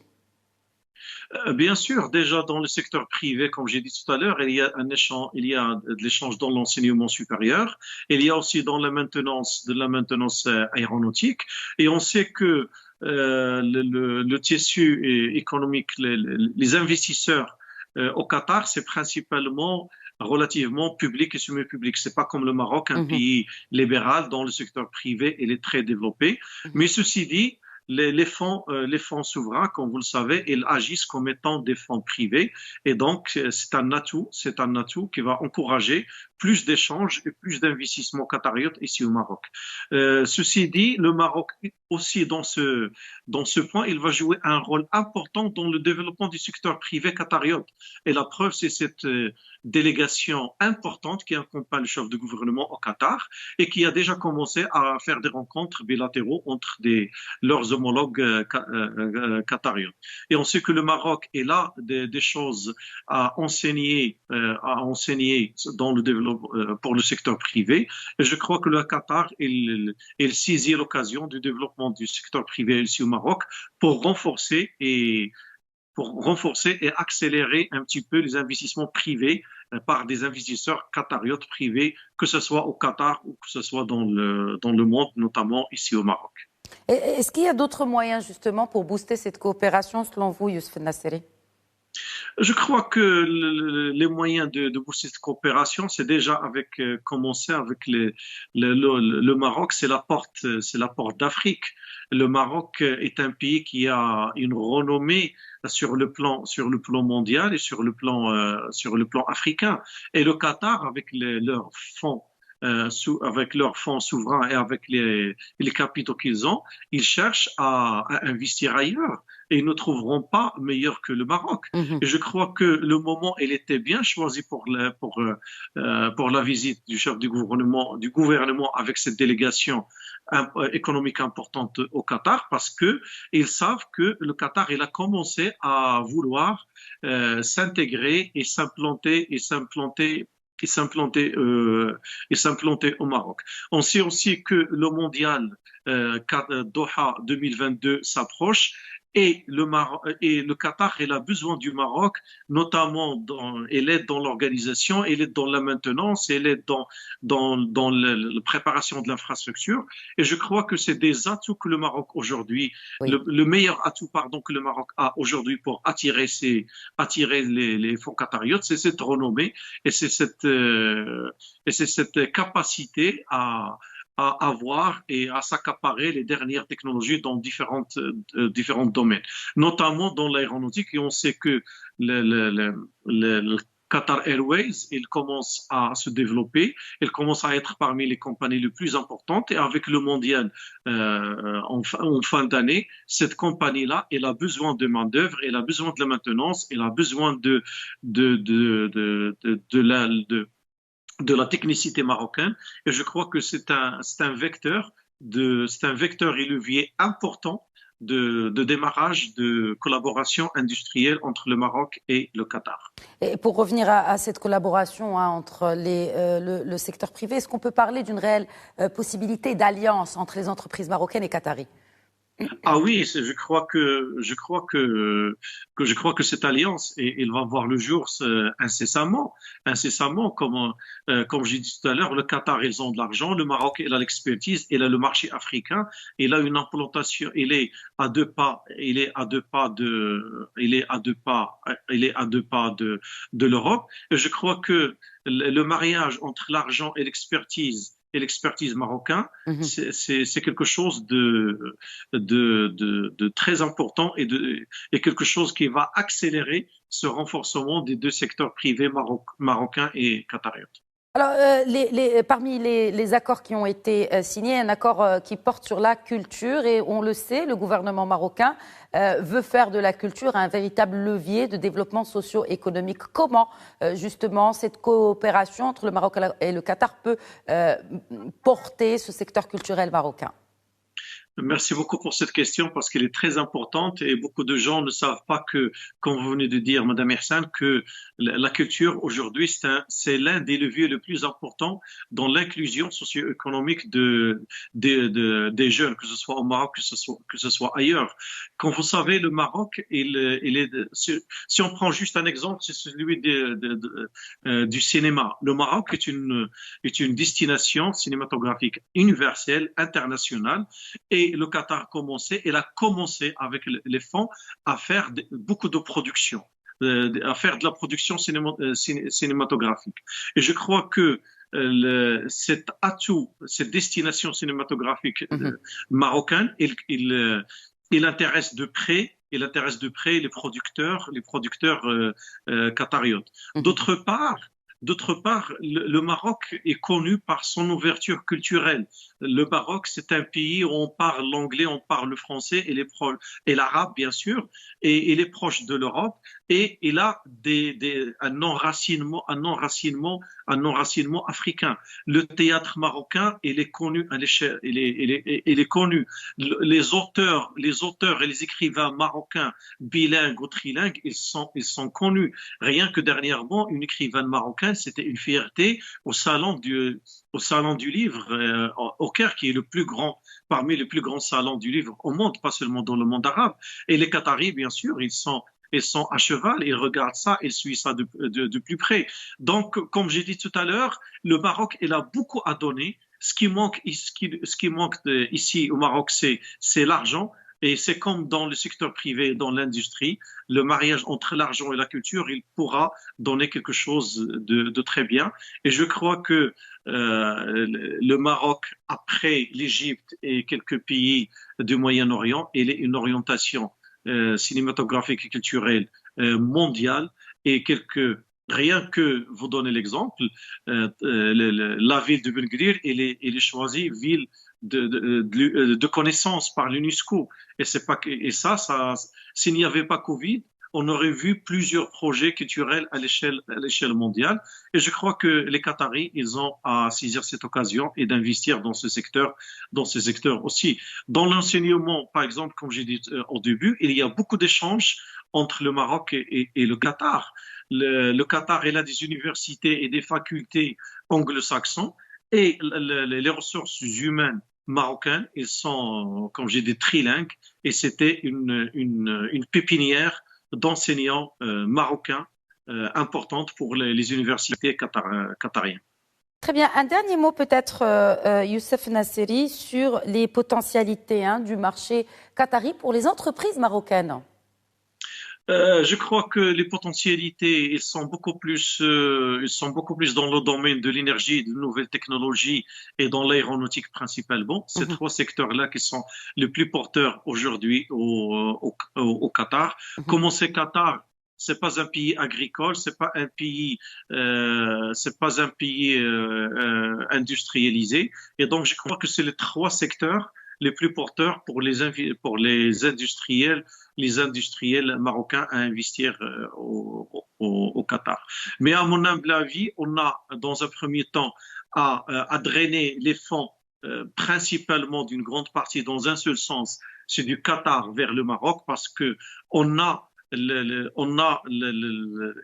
Bien sûr, déjà dans le secteur privé, comme j'ai dit tout à l'heure, il y a de l'échange dans l'enseignement supérieur, il y a aussi dans la maintenance aéronautique, et on sait que le tissu économique, les investisseurs au Qatar, c'est principalement relativement public et semi-public. C'est pas comme le Maroc, un pays libéral dont le secteur privé il est très développé. Mais ceci dit, les fonds souverains, comme vous le savez, ils agissent comme étant des fonds privés, et donc c'est un atout qui va encourager plus d'échanges et plus d'investissements qatariotes ici au Maroc. Ceci dit, le Maroc aussi dans ce point, il va jouer un rôle important dans le développement du secteur privé qatariote. Et la preuve, c'est cette délégation importante qui accompagne le chef de gouvernement au Qatar et qui a déjà commencé à faire des rencontres bilatéraux entre leurs homologues qatariens. Et on sait que le Maroc est là des choses à enseigner dans le développement pour le secteur privé. Et je crois que le Qatar, il saisit l'occasion du développement du secteur privé ici au Maroc pour renforcer et accélérer un petit peu les investissements privés par des investisseurs qatariotes privés, que ce soit au Qatar ou que ce soit dans le monde, notamment ici au Maroc. Est-ce qu'il y a d'autres moyens justement pour booster cette coopération selon vous, Youssef Nasseri? Je crois que les moyens de booster cette coopération, c'est déjà commencer avec le Maroc, c'est la porte d'Afrique. Le Maroc est un pays qui a une renommée sur le plan mondial et sur le plan africain. Et le Qatar, avec leurs fonds souverains et avec les capitaux qu'ils ont, ils cherchent à investir ailleurs et ils ne trouveront pas meilleur que le Maroc. Et je crois que le moment, il était bien choisi pour la visite du chef du gouvernement avec cette délégation économique importante au Qatar, parce que ils savent que le Qatar, il a commencé à vouloir s'intégrer et s'implanter au Maroc. On sait aussi que le mondial Doha 2022 s'approche et le Qatar, il a besoin du Maroc, notamment il est dans l'organisation, il est dans la maintenance, il est dans la préparation de l'infrastructure. Et je crois que c'est des atouts que le Maroc aujourd'hui, Oui. le meilleur atout, que le Maroc a aujourd'hui pour attirer les fonds qatariotes, c'est cette renommée et c'est cette capacité à avoir et à s'accaparer les dernières technologies dans différents domaines, notamment dans l'aéronautique. Et on sait que le Qatar Airways, il commence à se développer, il commence à être parmi les compagnies les plus importantes. Et avec le mondial en fin d'année, cette compagnie-là, elle a besoin de main-d'œuvre, elle a besoin de la maintenance, elle a besoin de la technicité marocaine, et je crois que c'est un vecteur et levier important de démarrage de collaboration industrielle entre le Maroc et le Qatar. Et pour revenir à cette collaboration entre le secteur privé, est-ce qu'on peut parler d'une réelle possibilité d'alliance entre les entreprises marocaines et qataries? Ah oui, je crois que cette alliance, elle va voir le jour incessamment, comme j'ai dit tout à l'heure, le Qatar, ils ont de l'argent, le Maroc, il a l'expertise, il a le marché africain, il a une implantation, il est à deux pas de l'Europe. Et je crois que le mariage entre l'argent et l'expertise marocaine, c'est quelque chose de très important et quelque chose qui va accélérer ce renforcement des deux secteurs privés marocains et qatariotes. Alors, parmi les accords qui ont été signés, un accord qui porte sur la culture, et on le sait, le gouvernement marocain veut faire de la culture un véritable levier de développement socio-économique. Comment, justement, cette coopération entre le Maroc et le Qatar peut porter ce secteur culturel marocain? Merci beaucoup pour cette question parce qu'elle est très importante et beaucoup de gens ne savent pas que, comme vous venez de dire, Madame Ihsan, que la culture aujourd'hui, c'est l'un des leviers les plus importants dans l'inclusion socio-économique des jeunes, que ce soit au Maroc, que ce soit ailleurs. Comme vous savez, le Maroc, si on prend juste un exemple, c'est celui du cinéma. Le Maroc est une destination cinématographique universelle, internationale, et le Qatar a commencé avec les fonds à faire beaucoup de production, à faire de la production cinématographique. Et je crois que cet atout, cette destination cinématographique marocaine, il intéresse de près. Il intéresse de près les producteurs qatariotes. D'autre part, le Maroc est connu par son ouverture culturelle. Le Maroc, c'est un pays où on parle l'anglais, on parle le français et l'arabe, bien sûr, et il est proche de l'Europe. et il a un enracinement africain. Le théâtre marocain, il est connu à l'échelle, il est connu. Les auteurs et les écrivains marocains bilingues ou trilingues, ils sont connus. Rien que dernièrement, une écrivaine marocaine, c'était une fierté au salon du livre au Caire, qui est le plus grand, parmi les plus grands salons du livre au monde, pas seulement dans le monde arabe. Et les Qataris, bien sûr, ils sont à cheval, ils regardent ça, ils suivent ça de plus près. Donc, comme j'ai dit tout à l'heure, le Maroc, il a beaucoup à donner. Ce qui manque ici au Maroc, c'est l'argent. Et c'est comme dans le secteur privé, dans l'industrie, le mariage entre l'argent et la culture, il pourra donner quelque chose de très bien. Et je crois que le Maroc, après l'Égypte et quelques pays du Moyen-Orient, il est une orientation cinématographique et culturelle mondiale et rien que vous donnez l'exemple, la ville de Ben Gurir, elle est choisie ville de connaissance par l'UNESCO. Et s'il n'y avait pas Covid, on aurait vu plusieurs projets culturels à l'échelle mondiale. Et je crois que les Qataris, ils ont à saisir cette occasion et d'investir dans ce secteur aussi. Dans l'enseignement, par exemple, comme j'ai dit au début, il y a beaucoup d'échanges entre le Maroc et le Qatar. Le Qatar, il a des universités et des facultés anglo-saxons et les ressources humaines marocaines, ils sont, comme j'ai dit, trilingues et c'était une pépinière d'enseignants marocains importante pour les universités qatariennes. Très bien. Un dernier mot peut-être, Youssef Nasseri, sur les potentialités du marché qatari pour les entreprises marocaines. Je crois que les potentialités, ils sont beaucoup plus dans le domaine de l'énergie, de nouvelles technologies et dans l'aéronautique principalement. Ces trois secteurs-là qui sont les plus porteurs aujourd'hui au Qatar. Comment c'est Qatar? C'est pas un pays agricole, c'est pas un pays industrialisé. Et donc, je crois que c'est les trois secteurs les plus porteurs pour les industriels marocains à investir au Qatar. Mais à mon humble avis, on a dans un premier temps à drainer les fonds principalement d'une grande partie dans un seul sens, c'est du Qatar vers le Maroc parce que on a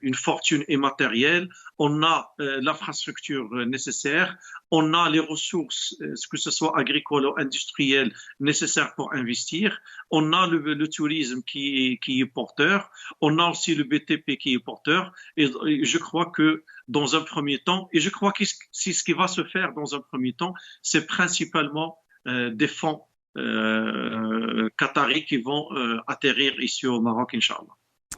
une fortune immatérielle, on a l'infrastructure nécessaire, on a les ressources, que ce soit agricoles ou industrielles, nécessaires pour investir, on a le tourisme qui est porteur, on a aussi le BTP qui est porteur, et je crois que dans un premier temps, et je crois que c'est ce qui va se faire dans un premier temps, c'est principalement des fonds qataris qui vont atterrir ici au Maroc, Inch'Allah.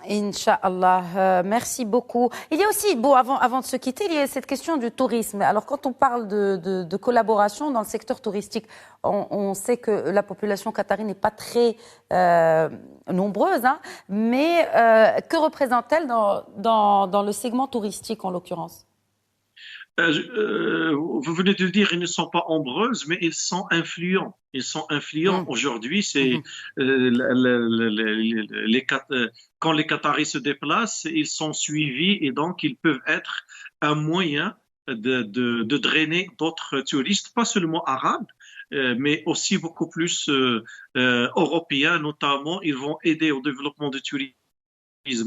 Inch'Allah, merci beaucoup. Il y a aussi, avant de se quitter, il y a cette question du tourisme. Alors, quand on parle de collaboration dans le secteur touristique, on sait que la population qatari n'est pas très nombreuse, mais que représente-t-elle dans le segment touristique, en l'occurrence ? Vous venez de le dire, ils ne sont pas nombreuses, mais ils sont influents. Ils sont influents. Aujourd'hui, c'est quand les Qataris se déplacent, ils sont suivis et donc ils peuvent être un moyen de drainer d'autres touristes, pas seulement arabes, mais aussi beaucoup plus européens, notamment. Ils vont aider au développement du tourisme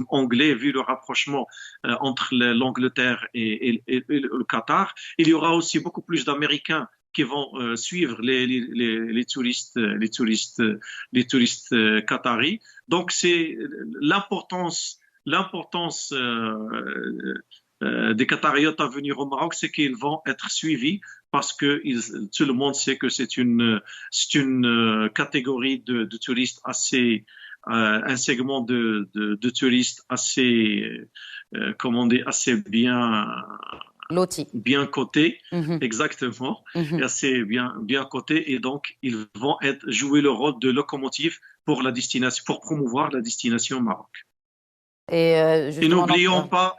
anglais, vu le rapprochement entre l'Angleterre et le Qatar. Il y aura aussi beaucoup plus d'Américains qui vont suivre les touristes qataris. Donc c'est l'importance des Qatariotes à venir au Maroc, c'est qu'ils vont être suivis parce que tout le monde sait que c'est une catégorie de touristes assez un segment de touristes assez assez bien coté, exactement, et assez bien coté, et donc ils vont jouer le rôle de locomotive pour promouvoir la destination au Maroc. Et n'oublions pas,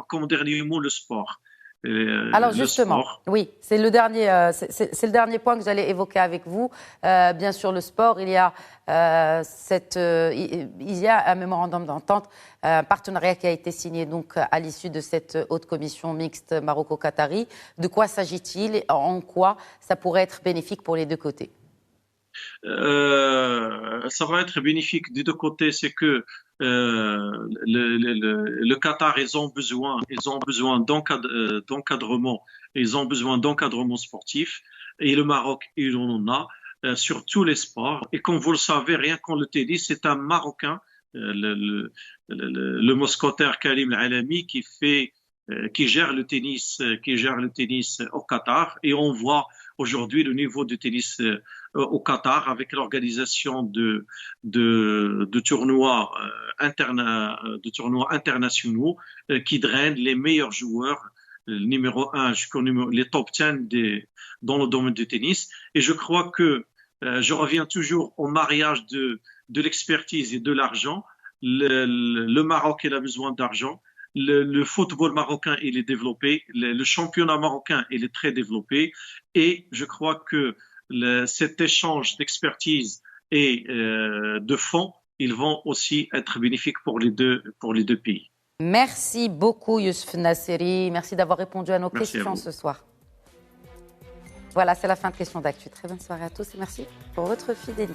comme dernier mot, le sport. Alors le justement, sport. oui, c'est le dernier point que j'allais évoquer avec vous. Bien sûr, le sport, il y a un mémorandum d'entente, un partenariat qui a été signé donc à l'issue de cette haute commission mixte maroco-qatari. De quoi s'agit-il et en quoi ça pourrait être bénéfique pour les deux côtés? Ça va être bénéfique des deux côtés, c'est que le Qatar, ils ont besoin d'encadrement, ils ont besoin d'encadrement sportif, et le Maroc, il en a sur tous les sports. Et comme vous le savez, rien qu'en le tennis, c'est un Marocain, le mousquetaire Karim Al-Alami, qui gère le tennis au Qatar, et on voit aujourd'hui le niveau de tennis au Qatar avec l'organisation de tournois de tournois internationaux qui drainent les meilleurs joueurs, numéro un jusqu'au les top 10 dans le domaine du tennis. Et je crois que je reviens toujours au mariage de l'expertise et de l'argent. Le Maroc, il a besoin d'argent. Le football marocain, il est développé. Le championnat marocain, il est très développé. Et je crois que cet échange d'expertise et de fonds, ils vont aussi être bénéfiques pour les deux pays. Merci beaucoup, Yousf Nasseri. Merci d'avoir répondu à nos Merci questions ce soir. Voilà, c'est la fin de Question d'actu. Très bonne soirée à tous et merci pour votre fidélité.